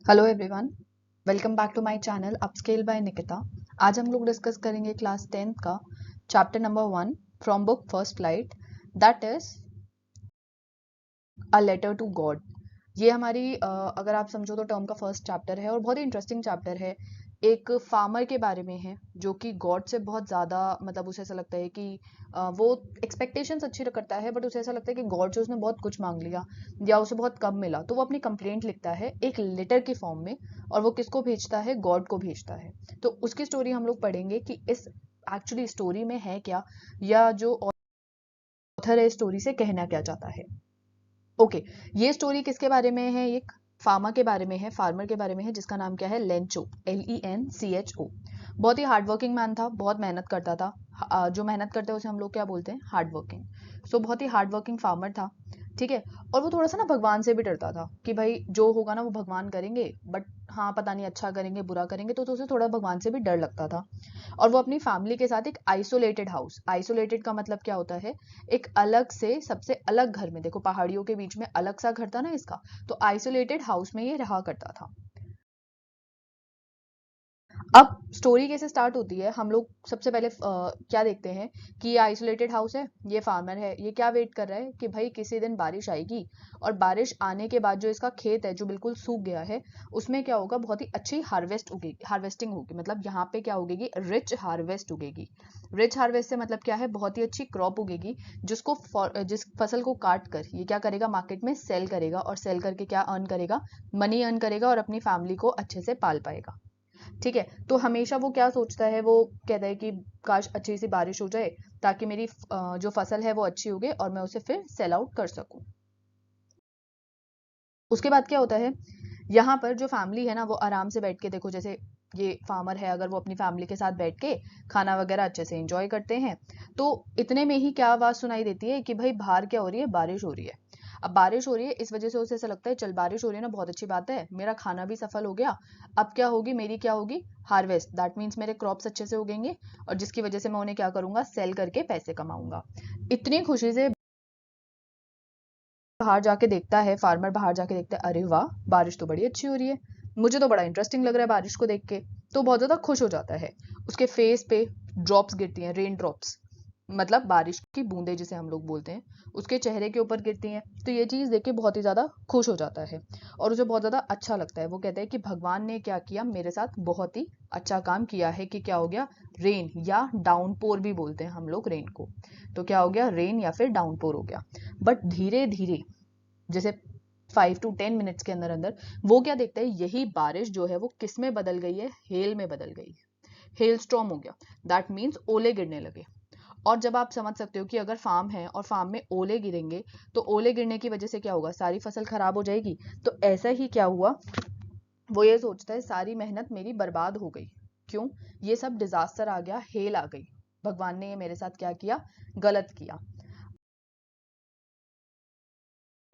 Hello everyone, welcome back to my channel upscale by Nikita. आज हम लोग डिस्कस करेंगे क्लास 10th का chapter number 1 from book first flight, that is a letter to God. ये हमारी अगर आप समझो तो टर्म का फर्स्ट चैप्टर है और बहुत ही इंटरेस्टिंग चैप्टर है। एक फार्मर के बारे में है जो कि गॉड से बहुत ज़्यादा मतलब उसे ऐसा लगता है कि वो एक्सपेक्टेशंस अच्छी करता है, बट उसे ऐसा लगता है कि गॉड से उसने बहुत कुछ मांग लिया या उसे बहुत कम मिला, तो वो अपनी कंप्लेंट लिखता है एक लेटर की फॉर्म में। और वो किसको भेजता है? गॉड को भेजता है। तो उसकी स्टोरी हम लोग पढ़ेंगे कि इस एक्चुअली स्टोरी में है क्या, या जो ऑथर है स्टोरी से कहना क्या चाहता है। ओके, ये स्टोरी किसके बारे में है? एक फार्मर के बारे में है, फार्मर के बारे में है जिसका नाम क्या है? Lencho, LENCHO। बहुत ही हार्ड वर्किंग मैन था, बहुत मेहनत करता था। जो मेहनत करते हैं उसे हम लोग क्या बोलते हैं? Hard working. सो बहुत ही हार्ड वर्किंग फार्मर था, ठीक है। और वो थोड़ा सा ना भगवान से भी डरता था कि भाई जो होगा ना वो भगवान करेंगे, बट हाँ पता नहीं अच्छा करेंगे बुरा करेंगे, तो उसे थोड़ा भगवान से भी डर लगता था। और वो अपनी फैमिली के साथ एक आइसोलेटेड हाउस, आइसोलेटेड का मतलब क्या होता है? एक अलग से सबसे अलग घर में, देखो पहाड़ियों के बीच में अलग सा घर था ना इसका, तो आइसोलेटेड हाउस में ये रहा करता था। अब स्टोरी कैसे स्टार्ट होती है? हम लोग सबसे पहले क्या देखते हैं कि ये आइसोलेटेड हाउस है, ये फार्मर है, ये क्या वेट कर रहा है कि भाई किसी दिन बारिश आएगी, और बारिश आने के बाद जो इसका खेत है जो बिल्कुल सूख गया है, उसमें क्या होगा? बहुत ही अच्छी हार्वेस्ट उगेगी, हार्वेस्टिंग होगी, मतलब यहाँ पे क्या उगेगी? रिच हार्वेस्ट उगेगी। रिच हार्वेस्ट से मतलब क्या है? बहुत ही अच्छी क्रॉप उगेगी, जिसको जिस फसल को काट कर ये क्या करेगा? मार्केट में सेल करेगा, और सेल करके क्या अर्न करेगा? मनी अर्न करेगा और अपनी फैमिली को अच्छे से पाल पाएगा, ठीक है। तो हमेशा वो क्या सोचता है? वो कहता है कि काश अच्छी सी बारिश हो जाए ताकि मेरी जो फसल है वो अच्छी उगे और मैं उसे फिर सेल आउट कर सकूं। उसके बाद क्या होता है? यहाँ पर जो फैमिली है ना वो आराम से बैठ के, देखो जैसे ये फार्मर है, अगर वो अपनी फैमिली के साथ बैठ के खाना वगैरह अच्छे से एंजॉय करते हैं, तो इतने में ही क्या आवाज सुनाई देती है कि भाई बाहर क्या हो रही है? बारिश हो रही है। अब बारिश हो रही है, इस वजह से उसे ऐसा लगता है चल बारिश हो रही है ना, बहुत अच्छी बात है, मेरा खाना भी सफल हो गया। अब क्या होगी? मेरी क्या होगी? हार्वेस्ट, दैट मीन्स मेरे क्रॉप्स अच्छे से उगेंगे, और जिसकी वजह से मैं उन्हें क्या करूंगा? सेल करके पैसे कमाऊंगा। इतनी खुशी से बाहर जाके देखता है फार्मर, बाहर जाके देखता है, अरे वाह बारिश तो बड़ी अच्छी हो रही है, मुझे तो बड़ा इंटरेस्टिंग लग रहा है बारिश को देख के। तो बहुत ज्यादा खुश हो जाता है। उसके फेस पे ड्रॉप्स गिरती हैं, रेन ड्रॉप्स, मतलब बारिश की बूंदें जिसे हम लोग बोलते हैं, उसके चेहरे के ऊपर गिरती हैं। तो ये चीज देख के बहुत ही ज्यादा खुश हो जाता है और उसे बहुत ज्यादा अच्छा लगता है। वो कहता है कि भगवान ने क्या किया मेरे साथ? बहुत ही अच्छा काम किया है कि क्या हो गया? रेन या डाउनपोर भी बोलते हैं हम लोग रेन को। तो क्या हो गया? रेन या फिर डाउनपोर हो गया। बट धीरे धीरे, जैसे 5 to 10 मिनट्स के अंदर अंदर, वो क्या देखता है? यही बारिश जो है वो किस में बदल गई है? हेल में बदल गई है। हेल स्टॉर्म हो गया, दैट मीन्स ओले गिरने लगे। और जब आप समझ सकते हो कि अगर फार्म है और फार्म में ओले गिरेंगे, तो ओले गिरने की वजह से क्या होगा? सारी फसल खराब हो जाएगी। तो ऐसा ही क्या हुआ? वो ये सोचता है सारी मेहनत मेरी बर्बाद हो गई। क्यों? ये सब डिजास्टर आ गया, हेल आ गई, भगवान ने ये मेरे साथ क्या किया? गलत किया।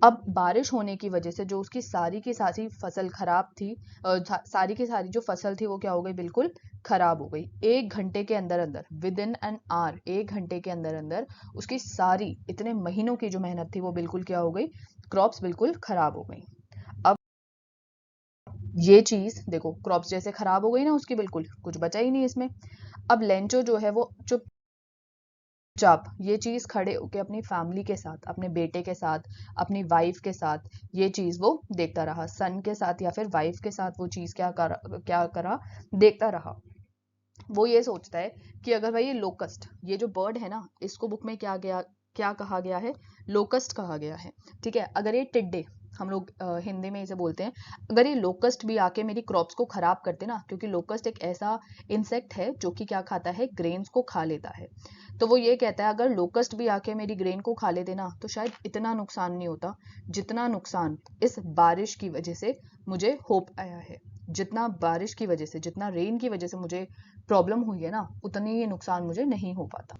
अब बारिश होने की वजह से जो उसकी सारी की सारी फसल खराब थी, सारी की सारी जो फसल थी वो क्या हो गई? बिल्कुल खराब हो गई। 1 घंटे के अंदर अंदर, विद इन एन आवर, 1 घंटे के अंदर अंदर उसकी सारी इतने महीनों की जो मेहनत थी वो बिल्कुल क्या हो गई? क्रॉप्स बिल्कुल खराब हो गई। अब ये चीज देखो, क्रॉप्स जैसे खराब हो गई ना उसकी, बिल्कुल कुछ बचा ही नहीं इसमें। अब लेंचो जो है वो चुपचाप ये चीज खड़े होके अपनी फैमिली के साथ, अपने बेटे के साथ, अपनी वाइफ के साथ, ये चीज वो देखता रहा। सन के साथ या फिर वाइफ के साथ वो चीज क्या करा? देखता रहा। वो ये सोचता है कि अगर भाई ये लोकस्ट, ये जो बर्ड है ना, इसको बुक में क्या कहा गया है? लोकस्ट कहा गया है, ठीक है। अगर ये टिड्डे, हम लोग हिंदी में इसे बोलते हैं, अगर ये लोकस्ट भी आके मेरी क्रॉप्स को खराब करते ना, क्योंकि लोकस्ट एक ऐसा इंसेक्ट है जो कि क्या खाता है? ग्रेन्स को खा लेता है। तो वो ये कहता है अगर लोकस्ट भी आके मेरी ग्रेन को खा लेते ना, तो शायद इतना नुकसान नहीं होता जितना नुकसान इस बारिश की वजह से मुझे होप आया है। जितना बारिश की वजह से, जितना रेन की वजह से मुझे प्रॉब्लम हुई है ना, उतनी ये नुकसान मुझे नहीं हो पाता।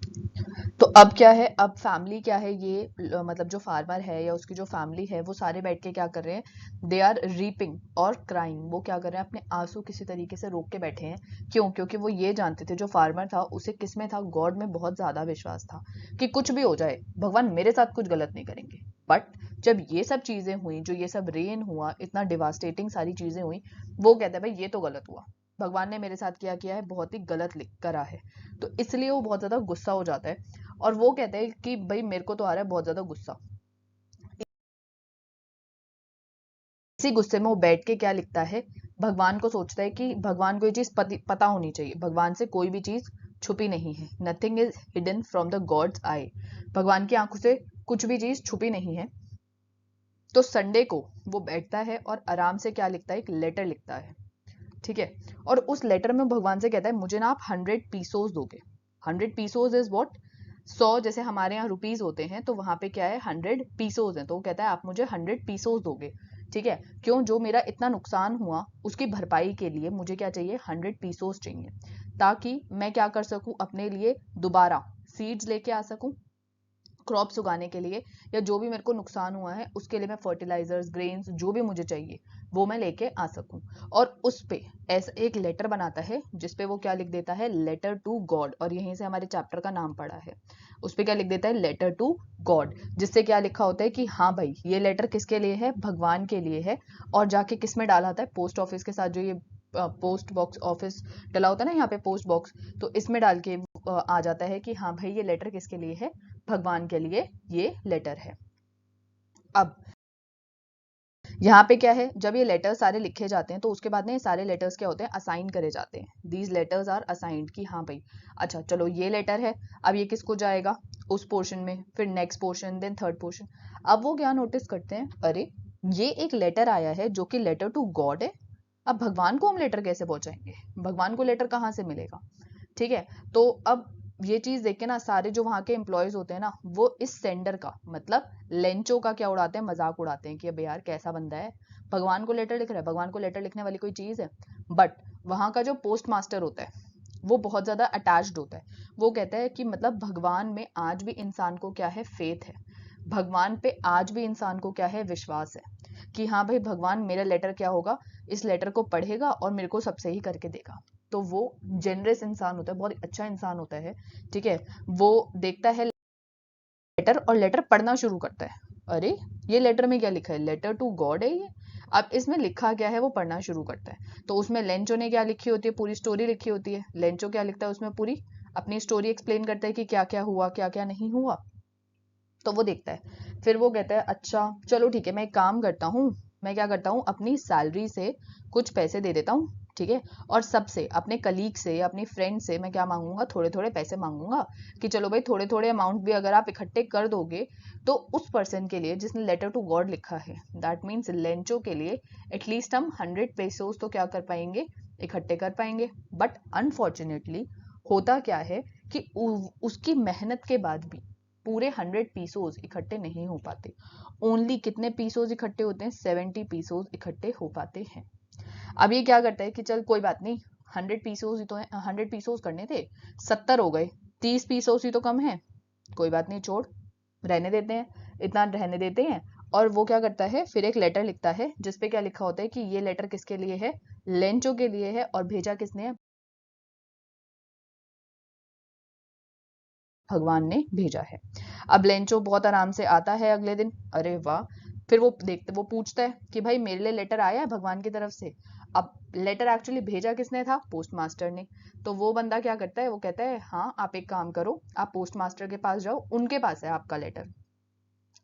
तो अब क्या है? अब फैमिली क्या है? ये मतलब जो फार्मर है या उसकी जो फैमिली है वो सारे बैठ के क्या कर रहे हैं? दे आर रीपिंग और क्राइंग। वो क्या कर रहे हैं? अपने आंसू किसी तरीके से रोक के बैठे हैं। क्यों? क्योंकि वो ये जानते थे, जो फार्मर था उसे किस में था? गॉड में बहुत ज्यादा विश्वास था कि कुछ भी हो जाए भगवान मेरे साथ कुछ गलत नहीं करेंगे। बट जब ये सब चीजें हुई, जो ये सब रेन हुआ, इतना डिवास्टेटिंग सारी चीजें हुई, वो कहता है भाई ये तो गलत हुआ, भगवान ने मेरे साथ क्या किया है, बहुत ही गलत लिख करा है। तो इसलिए वो बहुत ज्यादा गुस्सा हो जाता है और वो कहता है कि भाई मेरे को तो आ रहा है बहुत ज्यादा गुस्सा। इसी गुस्से में वो बैठ के क्या लिखता है, भगवान को सोचता है कि भगवान को ये चीज पता होनी चाहिए, भगवान से कोई भी चीज छुपी नहीं है, nothing is hidden from the god's eye, भगवान की आंखों से कुछ भी चीज छुपी नहीं है। तो संडे को वो बैठता है और आराम से क्या लिखता है, एक लेटर लिखता है, ठीक है। और उस लेटर में भगवान से कहता है मुझे ना आप 100 पीसोस दोगे। 100 पीसोस इज व्हाट, 100 जैसे हमारे यहाँ रुपीज होते हैं, तो वहां पे क्या है 100 पीसोस है, तो वो कहता है आप मुझे 100 पीसोस दोगे, ठीक है। क्यों, जो मेरा इतना नुकसान हुआ उसकी भरपाई के लिए मुझे क्या चाहिए, 100 पीसोस चाहिए, ताकि मैं क्या कर सकूं, अपने लिए दोबारा सीड्स लेके आ सकूं, क्रॉप्स उगाने के लिए, या जो भी मेरे को नुकसान हुआ है उसके लिए मैं फर्टिलाइजर्स, ग्रेन्स, जो भी मुझे चाहिए वो मैं लेके आ सकूं। और उस पे ऐसा एक लेटर बनाता है जिसपे वो क्या लिख देता है, लेटर टू गॉड, और यहीं से हमारे चैप्टर का नाम पड़ा है। उस पे क्या लिख देता है, लेटर टू गॉड, जिससे क्या लिखा होता है कि हाँ भाई ये लेटर किसके लिए है, भगवान के लिए है। और जाके किस में डाला होता है, पोस्ट ऑफिस के साथ, जो ये पोस्ट बॉक्स ऑफिस डला होता है ना यहाँ पे पोस्ट बॉक्स, तो इसमें डाल के आ जाता है कि हाँ भाई ये लेटर किसके लिए है, भगवान के लिए ये लेटर है। अब यहाँ पे क्या है, जब ये लेटर सारे लिखे जाते हैं तो उसके बाद ना ये सारे लेटर्स क्या होते हैं, असाइन करे जाते हैं। दीज लेटर्स आर असाइंड कि हाँ भाई अच्छा चलो ये लेटर है, अब ये किसको जाएगा, उस पोर्शन में, फिर next portion, then third portion. अब वो क्या नोटिस करते हैं, अरे ये एक लेटर आया है जो कि लेटर टू गॉड है, अब भगवान को हम लेटर कैसे पहुंचाएंगे, भगवान को लेटर कहाँ से मिलेगा, ठीक है। तो अब ये चीज देख के ना सारे जो वहां के एम्प्लॉयज होते हैं ना, वो इस सेंडर का मतलब लेंचो का क्या उड़ाते हैं, मजाक उड़ाते हैं कि अबे यार कैसा बंदा है, भगवान को लेटर लिख रहा है, भगवान को लेटर लिखने वाली कोई चीज है। बट वहां का जो पोस्ट मास्टर होता है वो बहुत ज्यादा अटैच्ड होता है, वो कहता है कि मतलब भगवान में आज भी इंसान को क्या है, फेथ है, भगवान पे आज भी इंसान को क्या है, विश्वास है, कि हाँ भाई भगवान मेरा लेटर क्या होगा, इस लेटर को पढ़ेगा और मेरे को सब सही करके देगा। तो वो जेनरस इंसान होता है, बहुत अच्छा इंसान होता है, ठीक है। वो देखता है लेटर और लेटर पढ़ना शुरू करता है, अरे ये लेटर में क्या लिखा है, लेटर टू गॉड है ये, अब इसमें लिखा क्या है वो पढ़ना शुरू करता है। तो उसमें लेंचो ने क्या लिखी होती है, पूरी स्टोरी लिखी होती है। लेंचो क्या लिखता है उसमें, पूरी अपनी स्टोरी एक्सप्लेन करता है कि क्या क्या हुआ, क्या क्या नहीं हुआ। तो वो देखता है, फिर वो कहता है अच्छा चलो ठीक है, मैं एक काम करता हूँ, मैं क्या करता हूँ अपनी सैलरी से कुछ पैसे दे देता हूँ, ठीक है। और सबसे अपने कलीग से या अपनी फ्रेंड से मैं क्या मांगूंगा, थोड़े थोड़े पैसे मांगूंगा, कि चलो भाई थोड़े थोड़े अमाउंट भी अगर आप इकट्ठे कर दोगे तो उस पर्सन के लिए जिसने लेटर टू गॉड लिखा है, दैट मीन्स लेंचो के लिए, एटलीस्ट हम 100 पेसोस तो क्या कर पाएंगे, इकट्ठे कर पाएंगे। बट अनफॉर्चुनेटली होता क्या है कि उसकी मेहनत के बाद भी पूरे 100 पीसोस इकट्ठे नहीं हो पाते। ओनली कितने पीसोस इकट्ठे होते हैं, 70 पीसोस इकट्ठे हो पाते हैं। अब ये क्या करता है कि चल कोई बात नहीं, 100 पीसोस ही तो है, 100 पीसोस करने थे, 70 हो गए, 30 पीसोस ही तो कम है, कोई बात नहीं छोड़, रहने देते हैं, इतना रहने देते हैं। और वो क्या करता है, फिर एक लेटर लिखता है जिसपे क्या लिखा होता है कि ये लेटर किसके लिए है, लेंचो के लिए है, और भेजा किसने है, भगवान ने भेजा है। अब लेंचो बहुत आराम से आता है अगले दिन, अरे वाह, फिर वो पूछता है कि भाई मेरे लिए लेटर आया है भगवान की तरफ से। अब लेटर एक्चुअली भेजा किसने था, पोस्ट मास्टर ने। तो वो बंदा क्या करता है, वो कहता है हाँ आप एक काम करो, आप पोस्ट मास्टर के पास जाओ, उनके पास है आपका लेटर।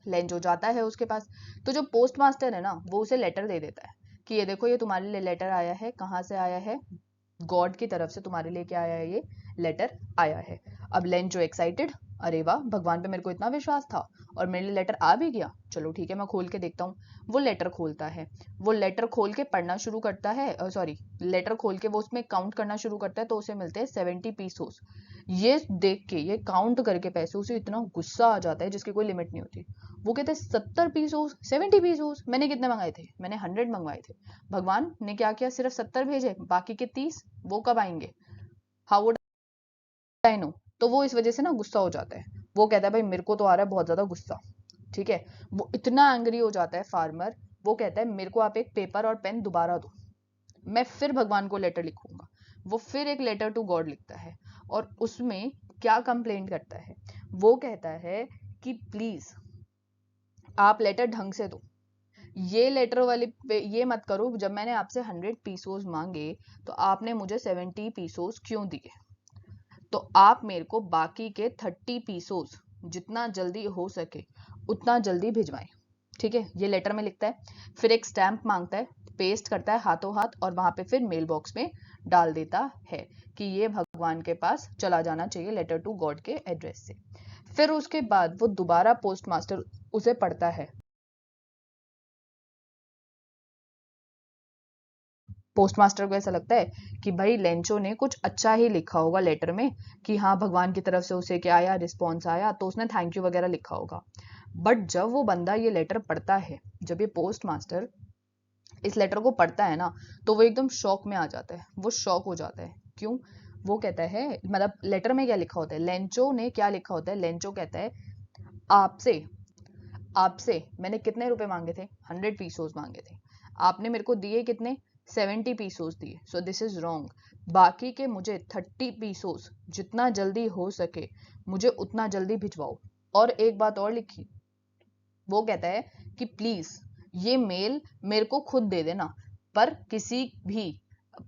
लेंचो जाता है उसके पास, तो जो पोस्ट मास्टर है ना वो उसे लेटर दे देता है कि ये देखो ये तुम्हारे लिए लेटर आया है, कहाँ से आया है, गॉड की तरफ से तुम्हारे लिए क्या आया है, ये लेटर आया है। अब लेंचो एक्साइटेड, अरे वाह भगवान पे मेरे को इतना विश्वास था और मेरे लिए लेटर आ भी गया, चलो ठीक है मैं खोल के देखता हूँ। वो लेटर खोलता है, वो लेटर खोल के पढ़ना शुरू करता है, सॉरी लेटर खोल के वो उसमें काउंट करना शुरू करता है, तो उसे मिलते हैं 70 पीसोस। ये देख के, ये काउंट करके पैसे, उसे इतना गुस्सा आ जाता है जिसकी कोई लिमिट नहीं होती। वो कहते हैं 70 पीसोस, 70 पीसोस, मैंने कितने मंगाए थे, मैंने 100 मंगवाए थे, भगवान ने क्या किया, सिर्फ 70 भेजे, बाकी के 30 वो कब आएंगे, हाउ वुड आई नो। तो वो इस वजह से ना गुस्सा हो जाता है, वो कहता है भाई मेरे को तो आ रहा है बहुत ज्यादा गुस्सा, ठीक है। वो इतना एंग्री हो जाता है फार्मर, वो कहता है मेरे को आप एक पेपर और पेन दोबारा दो, मैं फिर भगवान को लेटर लिखूंगा। वो फिर एक लेटर टू गॉड लिखता है और उसमें क्या कंप्लेंट करता है, वो कहता है कि प्लीज आप लेटर ढंग से दो। ये लेटर वाली पे ये मत करो, जब मैंने आपसे 100 पीसोस मांगे तो आपने मुझे 70 पीसोस क्यों दिए। तो आप मेरे को बाकी के 30 पीसोस जितना जल्दी हो सके उतना जल्दी भिजवाएं। ठीक है, ये लेटर में लिखता है, फिर एक स्टैंप मांगता है, पेस्ट करता है हाथों हाथ और वहां पे फिर मेल बॉक्स में डाल देता है कि ये भगवान के पास चला जाना चाहिए, लेटर टू गॉड के एड्रेस से। फिर उसके बाद वो दोबारा पोस्ट मास्टर उसे पढ़ता है। पोस्ट मास्टर को ऐसा लगता है कि भाई लेंचो ने कुछ अच्छा ही लिखा होगा लेटर में, कि हाँ भगवान की तरफ से उसे क्या आया, रिस्पॉन्स आया, तो उसने थैंक यू वगैरह लिखा होगा। बट जब वो बंदा ये लेटर पढ़ता है, जब ये पोस्ट मास्टर इस लेटर को पढ़ता है ना, तो वो एकदम शॉक में आ जाता है, वो शॉक हो जाता है। क्यों? वो कहता है, मतलब लेटर में क्या लिखा होता है, लेंचो ने क्या लिखा होता है, लेंचो कहता है आपसे आपसे मैंने कितने रुपए मांगे थे, 100 पीसोस मांगे थे, आपने मेरे को दिए कितने, 70 पीसोस दिए, सो दिस इज रॉन्ग। बाकी के मुझे 30 पीसोस जितना जल्दी हो सके मुझे उतना जल्दी भिजवाओ। और एक बात और लिखी, वो कहता है कि प्लीज ये मेल मेरे को खुद दे देना, पर किसी भी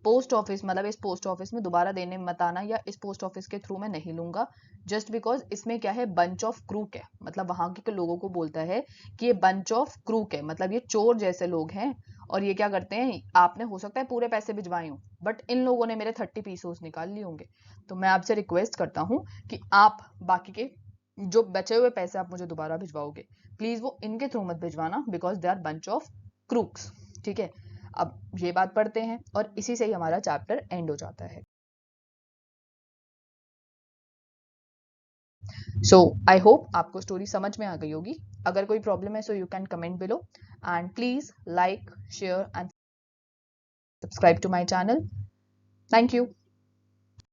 पोस्ट ऑफिस, मतलब इस पोस्ट ऑफिस में दोबारा देने मत आना, या इस पोस्ट ऑफिस के थ्रू मैं नहीं लूंगा, जस्ट बिकॉज इसमें क्या है, बंच ऑफ क्रूक है। मतलब वहां के लोगों को बोलता है कि ये बंच ऑफ क्रूक है, मतलब ये चोर जैसे लोग हैं, और ये क्या करते हैं, आपने हो सकता है पूरे पैसे भिजवाए हों, बट इन लोगों ने मेरे 30 पीसोस निकाल लिए होंगे। तो मैं आपसे रिक्वेस्ट करता हूँ कि आप बाकी के जो बचे हुए पैसे आप मुझे दोबारा भिजवाओगे, प्लीज वो इनके थ्रू मत भिजवाना, because they are bunch of crooks. ठीक है, अब ये बात पढ़ते हैं और इसी से ही हमारा चैप्टर एंड हो जाता है। सो आई होप आपको स्टोरी समझ में आ गई होगी। अगर कोई प्रॉब्लम है so you can comment below, and please like share and subscribe to my channel. Thank you.